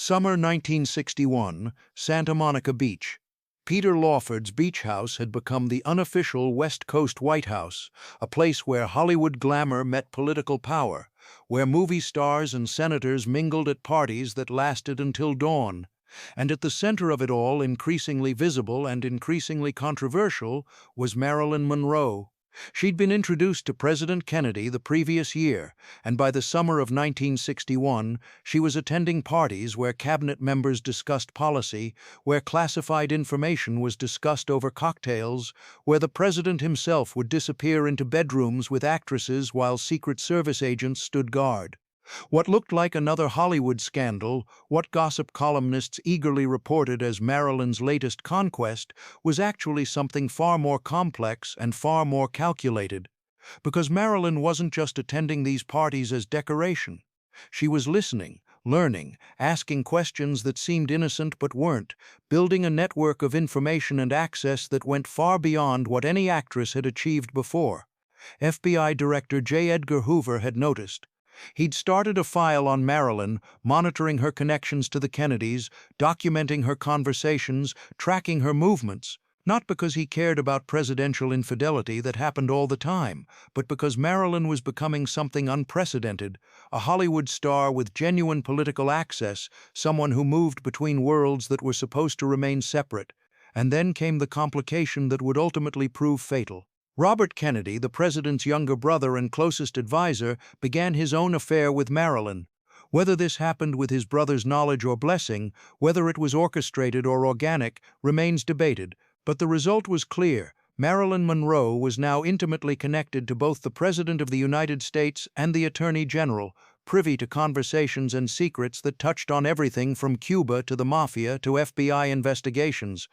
Summer 1961, Santa Monica Beach. Peter Lawford's beach house had become the unofficial West Coast White House, a place where Hollywood glamour met political power, where movie stars and senators mingled at parties that lasted until dawn. And at the center of it all, increasingly visible and increasingly controversial, was Marilyn Monroe. She'd been introduced to President Kennedy the previous year, and by the summer of 1961, she was attending parties where cabinet members discussed policy, where classified information was discussed over cocktails, where the president himself would disappear into bedrooms with actresses while Secret Service agents stood guard. What looked like another Hollywood scandal, what gossip columnists eagerly reported as Marilyn's latest conquest, was actually something far more complex and far more calculated. Because Marilyn wasn't just attending these parties as decoration. She was listening, learning, asking questions that seemed innocent but weren't, building a network of information and access that went far beyond what any actress had achieved before. FBI Director J. Edgar Hoover had noticed. He'd started a file on Marilyn, monitoring her connections to the Kennedys, documenting her conversations, tracking her movements, not because he cared about presidential infidelity that happened all the time, but because Marilyn was becoming something unprecedented, a Hollywood star with genuine political access, someone who moved between worlds that were supposed to remain separate. And then came the complication that would ultimately prove fatal. Robert Kennedy, the president's younger brother and closest advisor, began his own affair with Marilyn. Whether this happened with his brother's knowledge or blessing, whether it was orchestrated or organic, remains debated, but the result was clear. Marilyn Monroe was now intimately connected to both the President of the United States and the Attorney General, privy to conversations and secrets that touched on everything from Cuba to the Mafia to FBI investigations.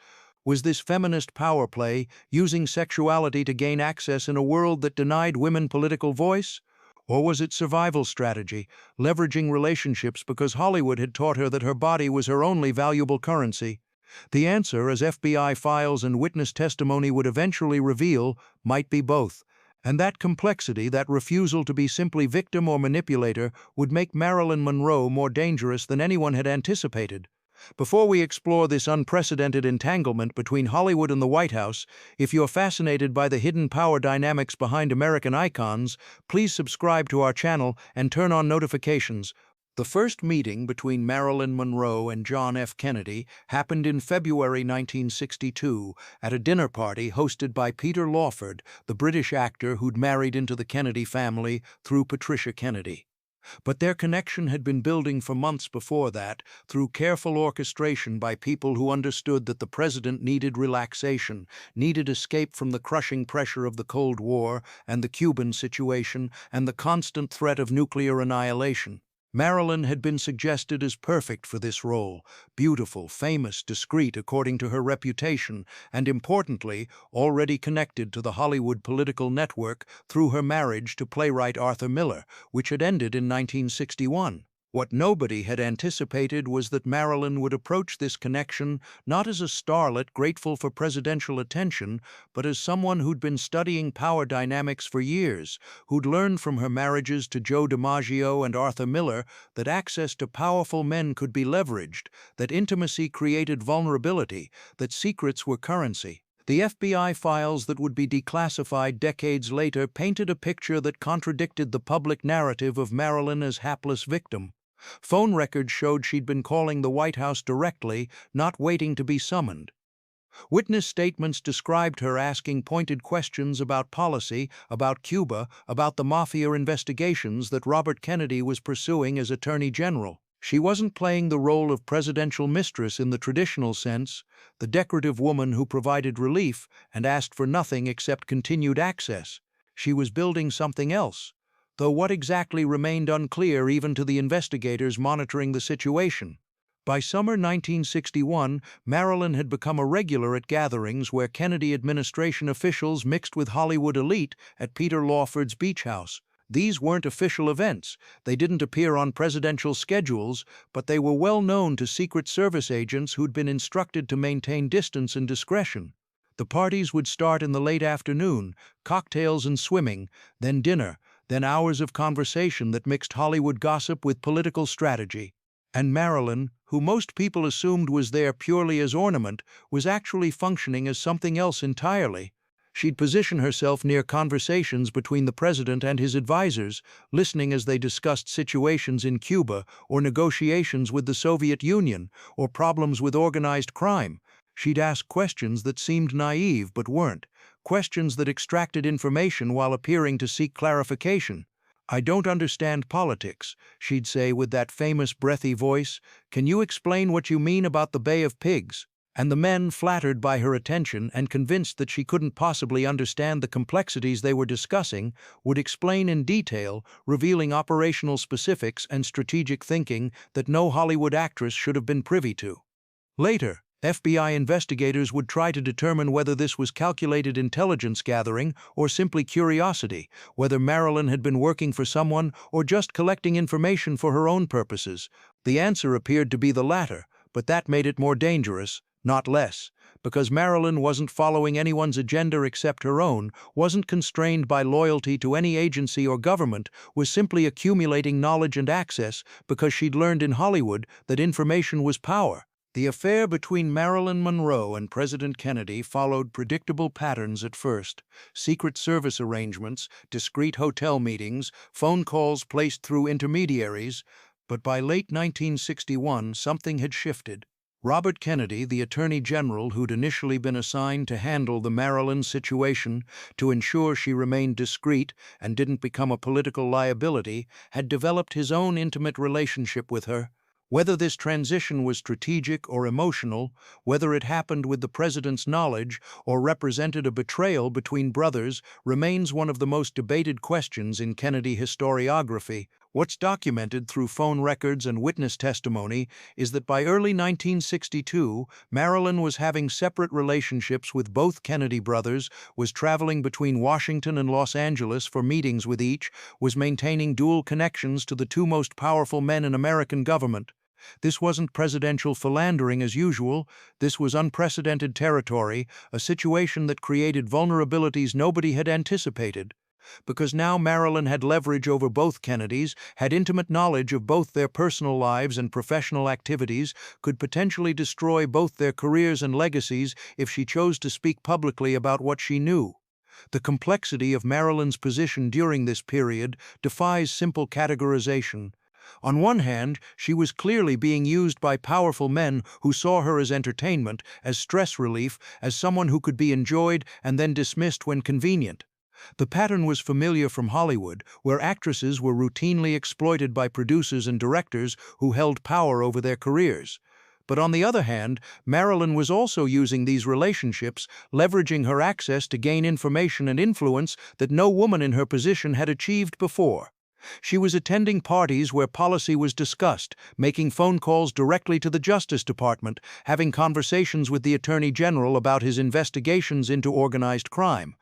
Was this feminist power play, using sexuality to gain access in a world that denied women political voice? Or was it survival strategy, leveraging relationships because Hollywood had taught her that her body was her only valuable currency? The answer, as FBI files and witness testimony would eventually reveal, might be both. And that complexity, that refusal to be simply victim or manipulator, would make Marilyn Monroe more dangerous than anyone had anticipated. Before we explore this unprecedented entanglement between Hollywood and the White House, if you're fascinated by the hidden power dynamics behind American icons, please subscribe to our channel and turn on notifications. The first meeting between Marilyn Monroe and John F. Kennedy happened in February 1962 at a dinner party hosted by Peter Lawford, the British actor who'd married into the Kennedy family through Patricia Kennedy. But their connection had been building for months before that, through careful orchestration by people who understood that the president needed relaxation, needed escape from the crushing pressure of the Cold War and the Cuban situation and the constant threat of nuclear annihilation. Marilyn had been suggested as perfect for this role, beautiful, famous, discreet according to her reputation, and importantly, already connected to the Hollywood political network through her marriage to playwright Arthur Miller, which had ended in 1961. What nobody had anticipated was that Marilyn would approach this connection not as a starlet grateful for presidential attention, but as someone who'd been studying power dynamics for years, who'd learned from her marriages to Joe DiMaggio and Arthur Miller that access to powerful men could be leveraged, that intimacy created vulnerability, that secrets were currency. The FBI files that would be declassified decades later painted a picture that contradicted the public narrative of Marilyn as hapless victim. Phone records showed she'd been calling the White House directly, not waiting to be summoned. Witness statements described her asking pointed questions about policy, about Cuba, about the Mafia investigations that Robert Kennedy was pursuing as Attorney General. She wasn't playing the role of presidential mistress in the traditional sense, the decorative woman who provided relief and asked for nothing except continued access. She was building something else, though what exactly remained unclear even to the investigators monitoring the situation. By summer 1961, Marilyn had become a regular at gatherings where Kennedy administration officials mixed with Hollywood elite at Peter Lawford's beach house. These weren't official events. They didn't appear on presidential schedules, but they were well known to Secret Service agents who'd been instructed to maintain distance and discretion. The parties would start in the late afternoon, cocktails and swimming, then dinner, then hours of conversation that mixed Hollywood gossip with political strategy. And Marilyn, who most people assumed was there purely as ornament, was actually functioning as something else entirely. She'd position herself near conversations between the president and his advisors, listening as they discussed situations in Cuba or negotiations with the Soviet Union or problems with organized crime. She'd ask questions that seemed naive but weren't, questions that extracted information while appearing to seek clarification. "I don't understand politics," she'd say with that famous breathy voice. "Can you explain what you mean about the Bay of Pigs?" And the men, flattered by her attention and convinced that she couldn't possibly understand the complexities they were discussing, would explain in detail, revealing operational specifics and strategic thinking that no Hollywood actress should have been privy to. Later, FBI investigators would try to determine whether this was calculated intelligence gathering or simply curiosity, whether Marilyn had been working for someone or just collecting information for her own purposes. The answer appeared to be the latter, but that made it more dangerous, not less, because Marilyn wasn't following anyone's agenda except her own, wasn't constrained by loyalty to any agency or government, was simply accumulating knowledge and access because she'd learned in Hollywood that information was power. The affair between Marilyn Monroe and President Kennedy followed predictable patterns at first: Secret Service arrangements, discreet hotel meetings, phone calls placed through intermediaries. But by late 1961, something had shifted. Robert Kennedy, the Attorney General who'd initially been assigned to handle the Marilyn situation to ensure she remained discreet and didn't become a political liability, had developed his own intimate relationship with her. Whether this transition was strategic or emotional, whether it happened with the president's knowledge or represented a betrayal between brothers, remains one of the most debated questions in Kennedy historiography. What's documented through phone records and witness testimony is that by early 1962, Marilyn was having separate relationships with both Kennedy brothers, was traveling between Washington and Los Angeles for meetings with each, was maintaining dual connections to the two most powerful men in American government. This wasn't presidential philandering as usual. This was unprecedented territory, a situation that created vulnerabilities nobody had anticipated. Because now Marilyn had leverage over both Kennedys, had intimate knowledge of both their personal lives and professional activities, could potentially destroy both their careers and legacies if she chose to speak publicly about what she knew. The complexity of Marilyn's position during this period defies simple categorization. On one hand, she was clearly being used by powerful men who saw her as entertainment, as stress relief, as someone who could be enjoyed and then dismissed when convenient. The pattern was familiar from Hollywood, where actresses were routinely exploited by producers and directors who held power over their careers. But on the other hand, Marilyn was also using these relationships, leveraging her access to gain information and influence that no woman in her position had achieved before. She was attending parties where policy was discussed, making phone calls directly to the Justice Department, having conversations with the Attorney General about his investigations into organized crime.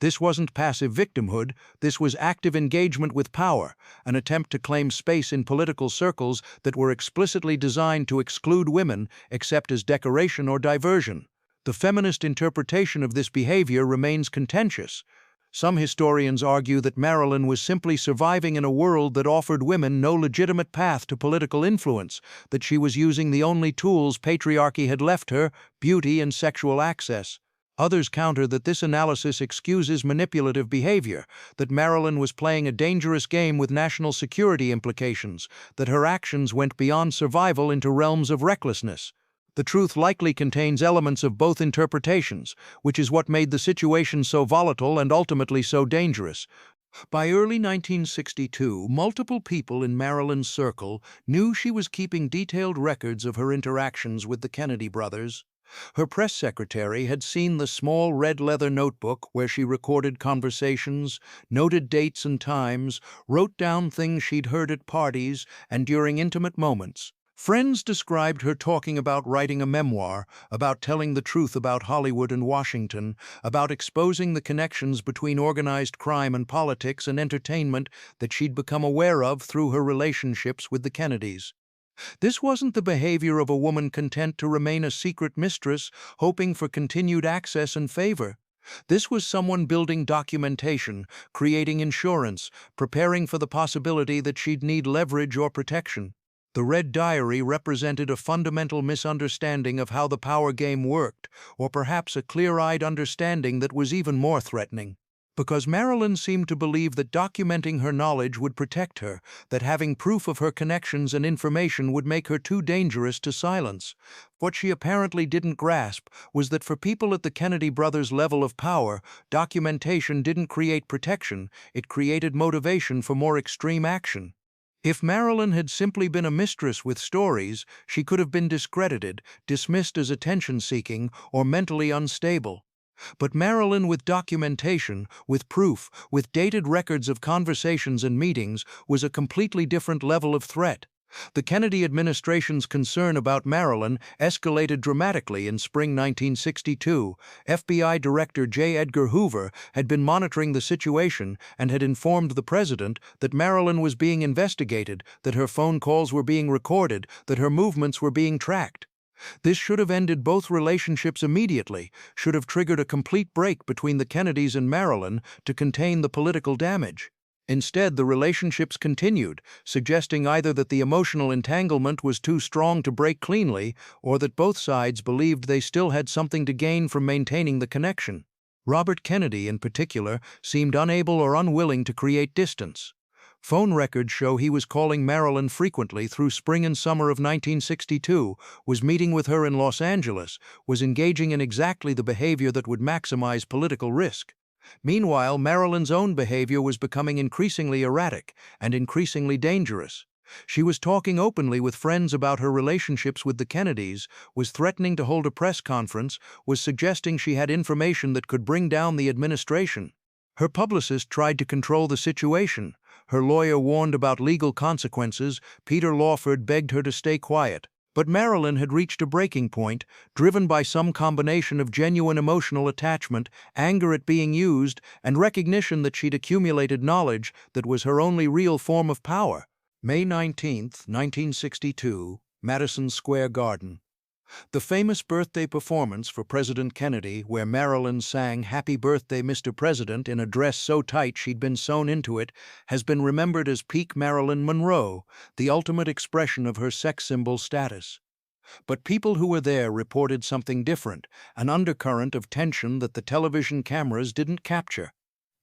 This wasn't passive victimhood, this was active engagement with power, an attempt to claim space in political circles that were explicitly designed to exclude women except as decoration or diversion. The feminist interpretation of this behavior remains contentious. Some historians argue that Marilyn was simply surviving in a world that offered women no legitimate path to political influence, that she was using the only tools patriarchy had left her, beauty and sexual access. Others counter that this analysis excuses manipulative behavior, that Marilyn was playing a dangerous game with national security implications, that her actions went beyond survival into realms of recklessness. The truth likely contains elements of both interpretations, which is what made the situation so volatile and ultimately so dangerous. By early 1962, multiple people in Marilyn's circle knew she was keeping detailed records of her interactions with the Kennedy brothers. Her press secretary had seen the small red leather notebook where she recorded conversations, noted dates and times, wrote down things she'd heard at parties and during intimate moments. Friends described her talking about writing a memoir, about telling the truth about Hollywood and Washington, about exposing the connections between organized crime and politics and entertainment that she'd become aware of through her relationships with the Kennedys. This wasn't the behavior of a woman content to remain a secret mistress, hoping for continued access and favor. This was someone building documentation, creating insurance, preparing for the possibility that she'd need leverage or protection. The Red Diary represented a fundamental misunderstanding of how the power game worked, or perhaps a clear-eyed understanding that was even more threatening. Because Marilyn seemed to believe that documenting her knowledge would protect her, that having proof of her connections and information would make her too dangerous to silence. What she apparently didn't grasp was that for people at the Kennedy brothers' level of power, documentation didn't create protection, it created motivation for more extreme action. If Marilyn had simply been a mistress with stories, she could have been discredited, dismissed as attention-seeking, or mentally unstable. But Marilyn with documentation, with proof, with dated records of conversations and meetings, was a completely different level of threat. The Kennedy administration's concern about Marilyn escalated dramatically in spring 1962. FBI Director J. Edgar Hoover had been monitoring the situation and had informed the president that Marilyn was being investigated, that her phone calls were being recorded, that her movements were being tracked. This should have ended both relationships immediately, should have triggered a complete break between the Kennedys and Marilyn to contain the political damage. Instead, the relationships continued, suggesting either that the emotional entanglement was too strong to break cleanly, or that both sides believed they still had something to gain from maintaining the connection. Robert Kennedy, in particular, seemed unable or unwilling to create distance. Phone records show he was calling Marilyn frequently through spring and summer of 1962, was meeting with her in Los Angeles, was engaging in exactly the behavior that would maximize political risk. Meanwhile, Marilyn's own behavior was becoming increasingly erratic and increasingly dangerous. She was talking openly with friends about her relationships with the Kennedys, was threatening to hold a press conference, was suggesting she had information that could bring down the administration. Her publicist tried to control the situation. Her lawyer warned about legal consequences. Peter Lawford begged her to stay quiet. But Marilyn had reached a breaking point, driven by some combination of genuine emotional attachment, anger at being used, and recognition that she'd accumulated knowledge that was her only real form of power. May 19, 1962, Madison Square Garden. The famous birthday performance for President Kennedy, where Marilyn sang "Happy Birthday, Mr. President" in a dress so tight she'd been sewn into it, has been remembered as peak Marilyn Monroe, the ultimate expression of her sex symbol status. But people who were there reported something different, an undercurrent of tension that the television cameras didn't capture.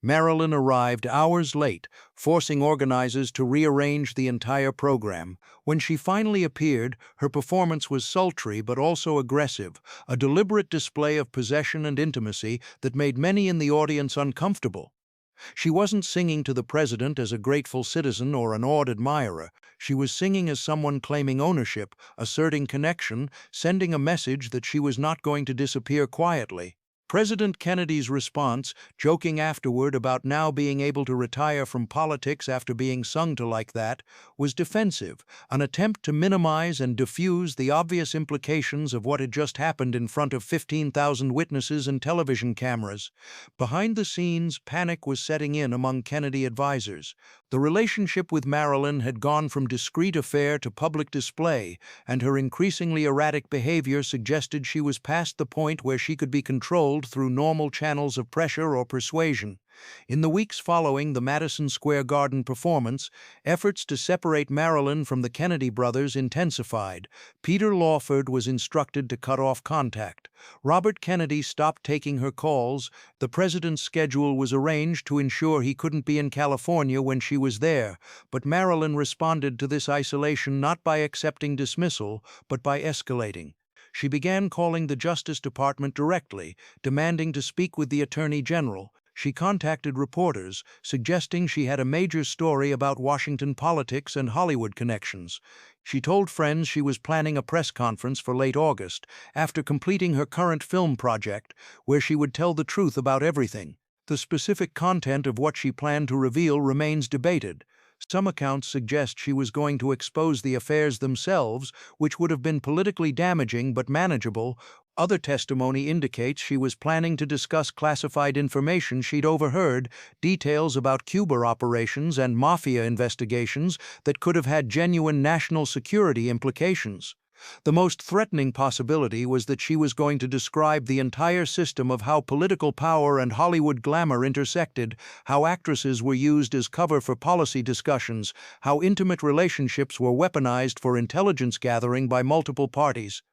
Marilyn arrived hours late, forcing organizers to rearrange the entire program. When she finally appeared, her performance was sultry but also aggressive, a deliberate display of possession and intimacy that made many in the audience uncomfortable. She wasn't singing to the president as a grateful citizen or an awed admirer. She was singing as someone claiming ownership, asserting connection, sending a message that she was not going to disappear quietly. President Kennedy's response, joking afterward about now being able to retire from politics after being sung to like that, was defensive, an attempt to minimize and diffuse the obvious implications of what had just happened in front of 15,000 witnesses and television cameras. Behind the scenes, panic was setting in among Kennedy advisors. The relationship with Marilyn had gone from discreet affair to public display, and her increasingly erratic behavior suggested she was past the point where she could be controlled through normal channels of pressure or persuasion. In the weeks following the Madison Square Garden performance, efforts to separate Marilyn from the Kennedy brothers intensified. Peter Lawford was instructed to cut off contact. Robert Kennedy stopped taking her calls. The president's schedule was arranged to ensure he couldn't be in California when she was there, but Marilyn responded to this isolation not by accepting dismissal, but by escalating. She began calling the Justice Department directly, demanding to speak with the Attorney General. She contacted reporters, suggesting she had a major story about Washington politics and Hollywood connections. She told friends she was planning a press conference for late August, after completing her current film project, where she would tell the truth about everything. The specific content of what she planned to reveal remains debated. Some accounts suggest she was going to expose the affairs themselves, which would have been politically damaging but manageable. Other testimony indicates she was planning to discuss classified information she'd overheard, details about Cuba operations and Mafia investigations that could have had genuine national security implications. The most threatening possibility was that she was going to describe the entire system of how political power and Hollywood glamour intersected, how actresses were used as cover for policy discussions, how intimate relationships were weaponized for intelligence gathering by multiple parties.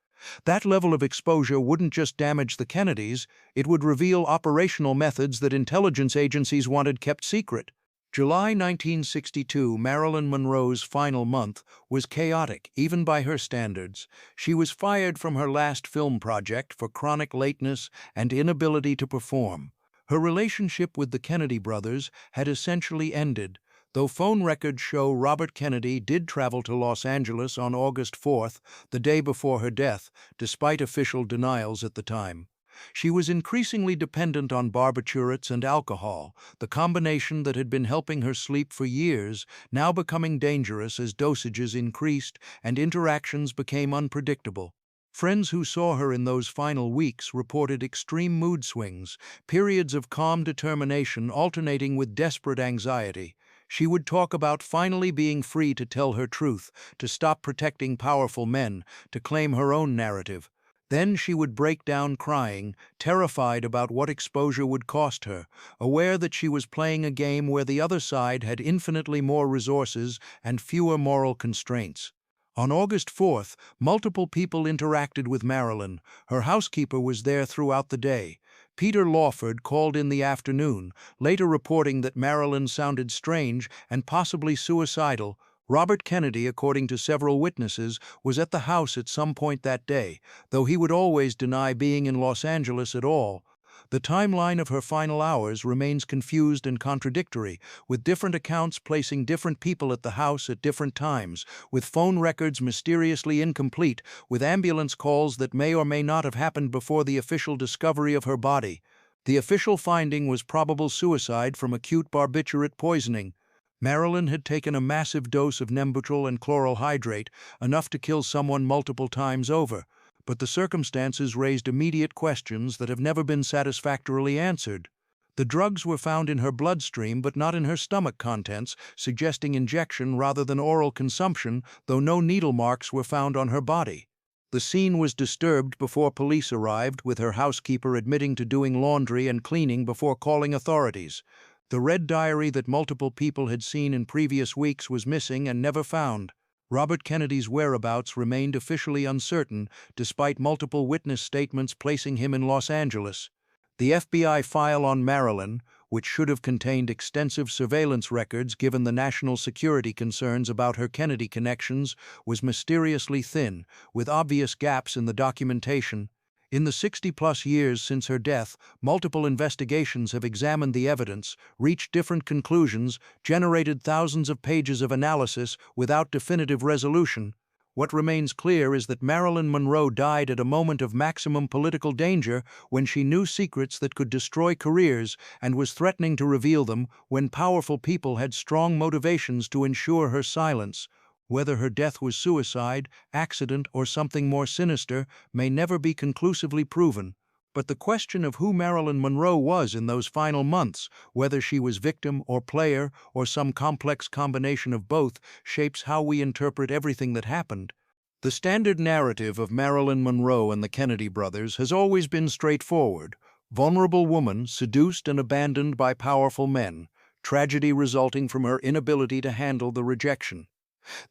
That level of exposure wouldn't just damage the Kennedys, it would reveal operational methods that intelligence agencies wanted kept secret. July 1962, Marilyn Monroe's final month, was chaotic, even by her standards. She was fired from her last film project for chronic lateness and inability to perform. Her relationship with the Kennedy brothers had essentially ended, though phone records show Robert Kennedy did travel to Los Angeles on August 4th, the day before her death, despite official denials at the time. She was increasingly dependent on barbiturates and alcohol, the combination that had been helping her sleep for years, now becoming dangerous as dosages increased and interactions became unpredictable. Friends who saw her in those final weeks reported extreme mood swings, periods of calm determination alternating with desperate anxiety. She would talk about finally being free to tell her truth, to stop protecting powerful men, to claim her own narrative. Then she would break down crying, terrified about what exposure would cost her, aware that she was playing a game where the other side had infinitely more resources and fewer moral constraints. On August 4th, multiple people interacted with Marilyn. Her housekeeper was there throughout the day. Peter Lawford called in the afternoon, later reporting that Marilyn sounded strange and possibly suicidal. Robert Kennedy, according to several witnesses, was at the house at some point that day, though he would always deny being in Los Angeles at all. The timeline of her final hours remains confused and contradictory, with different accounts placing different people at the house at different times, with phone records mysteriously incomplete, with ambulance calls that may or may not have happened before the official discovery of her body. The official finding was probable suicide from acute barbiturate poisoning. Marilyn had taken a massive dose of Nembutal and chloral hydrate, enough to kill someone multiple times over, but the circumstances raised immediate questions that have never been satisfactorily answered. The drugs were found in her bloodstream but not in her stomach contents, suggesting injection rather than oral consumption, though no needle marks were found on her body. The scene was disturbed before police arrived, with her housekeeper admitting to doing laundry and cleaning before calling authorities. The red diary that multiple people had seen in previous weeks was missing and never found. Robert Kennedy's whereabouts remained officially uncertain, despite multiple witness statements placing him in Los Angeles. The FBI file on Marilyn, which should have contained extensive surveillance records given the national security concerns about her Kennedy connections, was mysteriously thin, with obvious gaps in the documentation. In the 60-plus years since her death, multiple investigations have examined the evidence, reached different conclusions, generated thousands of pages of analysis without definitive resolution. What remains clear is that Marilyn Monroe died at a moment of maximum political danger, when she knew secrets that could destroy careers and was threatening to reveal them when powerful people had strong motivations to ensure her silence. Whether her death was suicide, accident, or something more sinister may never be conclusively proven. But the question of who Marilyn Monroe was in those final months, whether she was victim or player or some complex combination of both, shapes how we interpret everything that happened. The standard narrative of Marilyn Monroe and the Kennedy brothers has always been straightforward: vulnerable woman seduced and abandoned by powerful men, tragedy resulting from her inability to handle the rejection.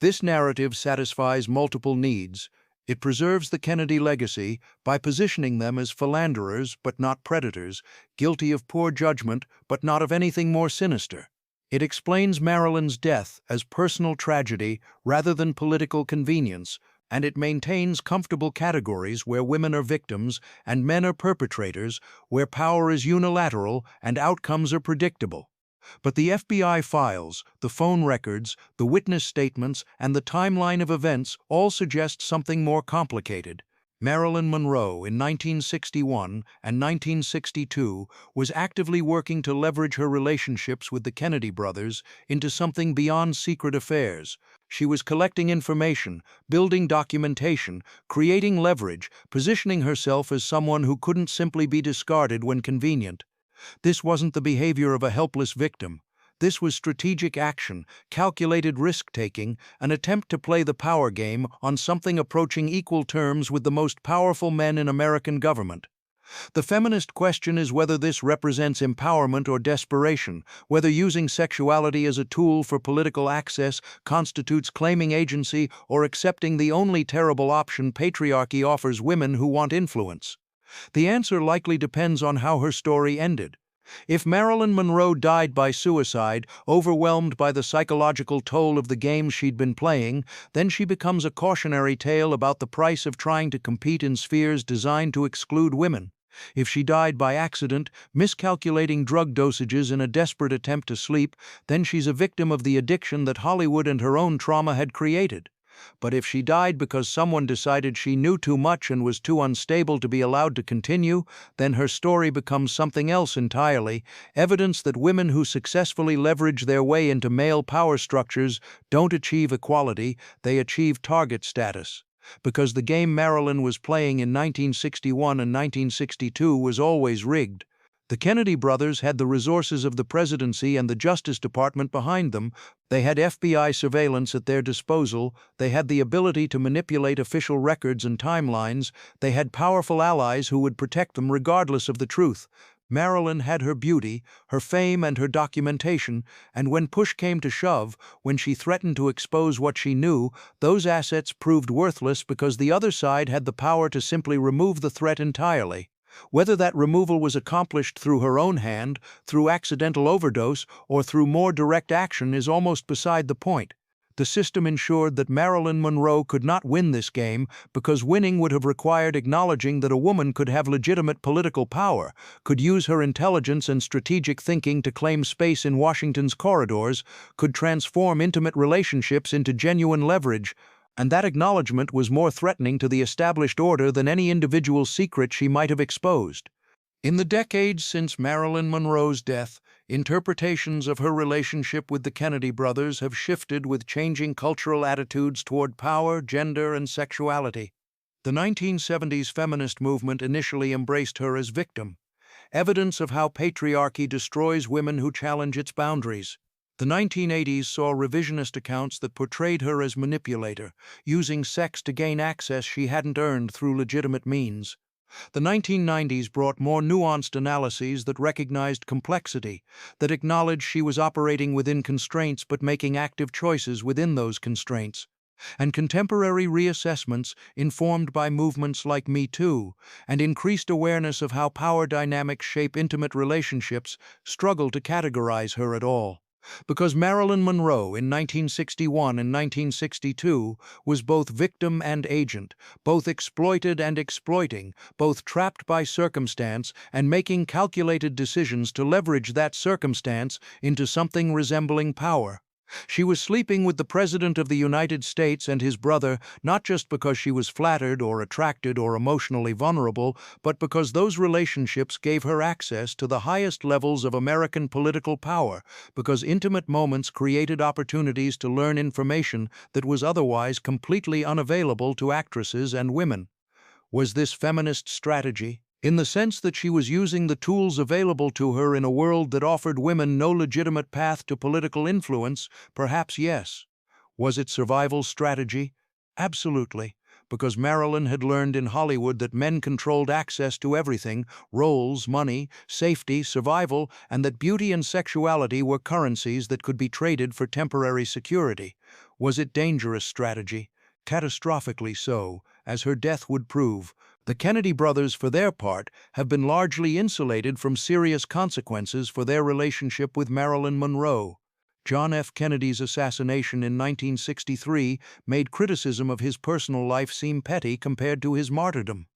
This narrative satisfies multiple needs. It preserves the Kennedy legacy by positioning them as philanderers but not predators, guilty of poor judgment but not of anything more sinister. It explains Marilyn's death as personal tragedy rather than political convenience, and it maintains comfortable categories where women are victims and men are perpetrators, where power is unilateral and outcomes are predictable. But the FBI files, the phone records, the witness statements, and the timeline of events all suggest something more complicated. Marilyn Monroe, in 1961 and 1962, was actively working to leverage her relationships with the Kennedy brothers into something beyond secret affairs. She was collecting information, building documentation, creating leverage, positioning herself as someone who couldn't simply be discarded when convenient. This wasn't the behavior of a helpless victim. This was strategic action, calculated risk-taking, an attempt to play the power game on something approaching equal terms with the most powerful men in American government. The feminist question is whether this represents empowerment or desperation, whether using sexuality as a tool for political access constitutes claiming agency or accepting the only terrible option patriarchy offers women who want influence. The answer likely depends on how her story ended. If Marilyn Monroe died by suicide, overwhelmed by the psychological toll of the game she'd been playing, then she becomes a cautionary tale about the price of trying to compete in spheres designed to exclude women. If she died by accident, miscalculating drug dosages in a desperate attempt to sleep, then she's a victim of the addiction that Hollywood and her own trauma had created. But if she died because someone decided she knew too much and was too unstable to be allowed to continue, then her story becomes something else entirely, evidence that women who successfully leverage their way into male power structures don't achieve equality, they achieve target status. Because the game Marilyn was playing in 1961 and 1962 was always rigged. The Kennedy brothers had the resources of the presidency and the Justice Department behind them. They had FBI surveillance at their disposal. They had the ability to manipulate official records and timelines. They had powerful allies who would protect them regardless of the truth. Marilyn had her beauty, her fame, and her documentation, and when push came to shove, when she threatened to expose what she knew, those assets proved worthless because the other side had the power to simply remove the threat entirely. Whether that removal was accomplished through her own hand, through accidental overdose, or through more direct action is almost beside the point. The system ensured that Marilyn Monroe could not win this game because winning would have required acknowledging that a woman could have legitimate political power, could use her intelligence and strategic thinking to claim space in Washington's corridors, could transform intimate relationships into genuine leverage, and that acknowledgement was more threatening to the established order than any individual secret she might have exposed. In the decades since Marilyn Monroe's death, interpretations of her relationship with the Kennedy brothers have shifted with changing cultural attitudes toward power, gender, and sexuality. The 1970s feminist movement initially embraced her as victim, evidence of how patriarchy destroys women who challenge its boundaries. The 1980s saw revisionist accounts that portrayed her as manipulator, using sex to gain access she hadn't earned through legitimate means. The 1990s brought more nuanced analyses that recognized complexity, that acknowledged she was operating within constraints but making active choices within those constraints. And contemporary reassessments, informed by movements like Me Too, and increased awareness of how power dynamics shape intimate relationships, struggle to categorize her at all. Because Marilyn Monroe in 1961 and 1962 was both victim and agent, both exploited and exploiting, both trapped by circumstance and making calculated decisions to leverage that circumstance into something resembling power. She was sleeping with the President of the United States and his brother not just because she was flattered or attracted or emotionally vulnerable, but because those relationships gave her access to the highest levels of American political power, because intimate moments created opportunities to learn information that was otherwise completely unavailable to actresses and women. Was this feminist strategy? In the sense that she was using the tools available to her in a world that offered women no legitimate path to political influence, perhaps yes. Was it survival strategy? Absolutely, because Marilyn had learned in Hollywood that men controlled access to everything, roles, money, safety, survival, and that beauty and sexuality were currencies that could be traded for temporary security. Was it dangerous strategy? Catastrophically so, as her death would prove. The Kennedy brothers, for their part, have been largely insulated from serious consequences for their relationship with Marilyn Monroe. John F. Kennedy's assassination in 1963 made criticism of his personal life seem petty compared to his martyrdom.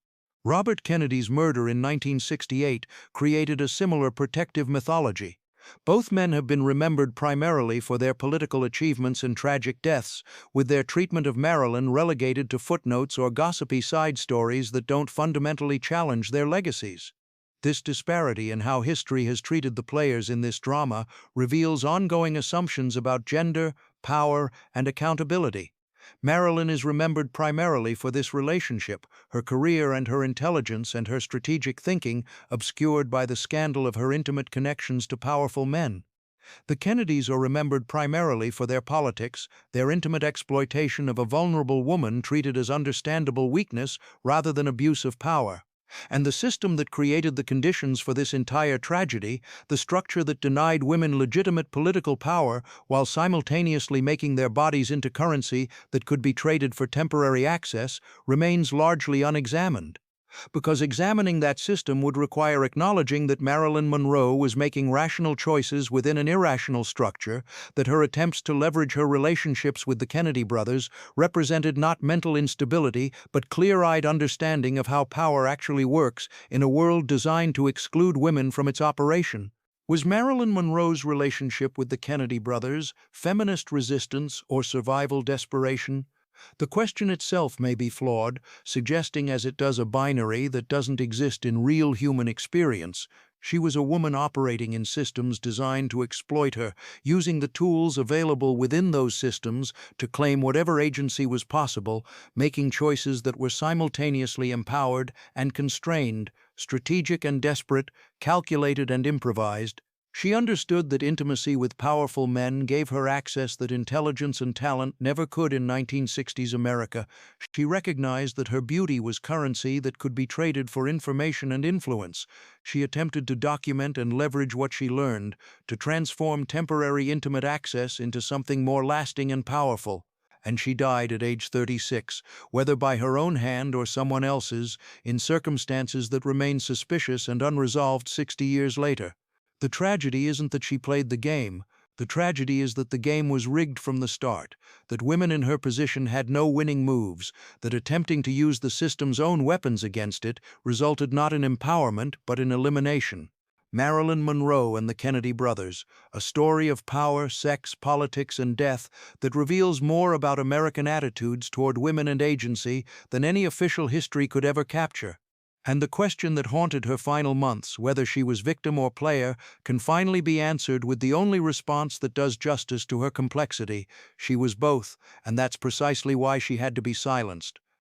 Robert Kennedy's murder in 1968 created a similar protective mythology. Both men have been remembered primarily for their political achievements and tragic deaths, with their treatment of Marilyn relegated to footnotes or gossipy side stories that don't fundamentally challenge their legacies. This disparity in how history has treated the players in this drama reveals ongoing assumptions about gender, power, and accountability. Marilyn is remembered primarily for this relationship, her career and her intelligence and her strategic thinking obscured by the scandal of her intimate connections to powerful men. The Kennedys are remembered primarily for their politics, their intimate exploitation of a vulnerable woman treated as understandable weakness rather than abuse of power. And the system that created the conditions for this entire tragedy, the structure that denied women legitimate political power while simultaneously making their bodies into currency that could be traded for temporary access, remains largely unexamined. Because examining that system would require acknowledging that Marilyn Monroe was making rational choices within an irrational structure, that her attempts to leverage her relationships with the Kennedy brothers represented not mental instability but clear-eyed understanding of how power actually works in a world designed to exclude women from its operation. Was Marilyn Monroe's relationship with the Kennedy brothers feminist resistance or survival desperation? The question itself may be flawed, suggesting as it does a binary that doesn't exist in real human experience. She was a woman operating in systems designed to exploit her, using the tools available within those systems to claim whatever agency was possible, making choices that were simultaneously empowered and constrained, strategic and desperate, calculated and improvised. She understood that intimacy with powerful men gave her access that intelligence and talent never could in 1960s America. She recognized that her beauty was currency that could be traded for information and influence. She attempted to document and leverage what she learned, to transform temporary intimate access into something more lasting and powerful. And she died at age 36, whether by her own hand or someone else's, in circumstances that remain suspicious and unresolved 60 years later. The tragedy isn't that she played the game. The tragedy is that the game was rigged from the start, that women in her position had no winning moves, that attempting to use the system's own weapons against it resulted not in empowerment but in elimination. Marilyn Monroe and the Kennedy brothers, a story of power, sex, politics, and death that reveals more about American attitudes toward women and agency than any official history could ever capture. And the question that haunted her final months, whether she was victim or player, can finally be answered with the only response that does justice to her complexity. She was both, and that's precisely why she had to be silenced.